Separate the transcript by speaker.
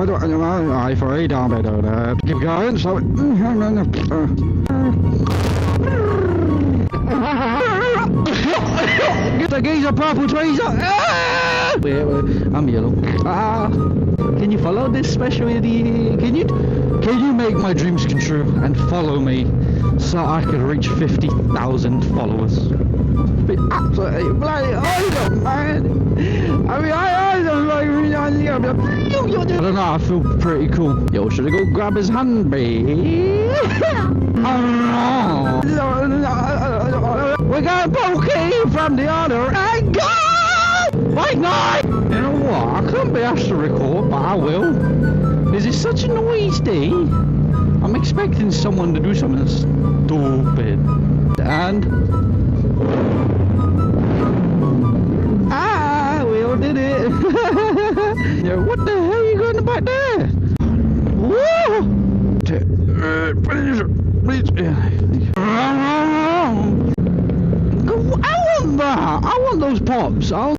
Speaker 1: I for a down better that. Keep going, so get the geezer purple tweezer. Wait, I'm yellow. Can you follow this specialty? Can you make my dreams come true and follow me so I can reach 50,000 followers? Be absolutely bloody awesome, man. I mean, I don't like. I don't know. I feel pretty cool. Yo, should I go grab his hand, babe? I don't know. We're going pokey from the other angle. Wait, no! You know what? I couldn't be asked to record, but I will. This is such a noisy day. I'm expecting someone to do something stupid. And we all did it. Yo, what the hell are you going back there? Whoa! Please. I want that. I want those pops.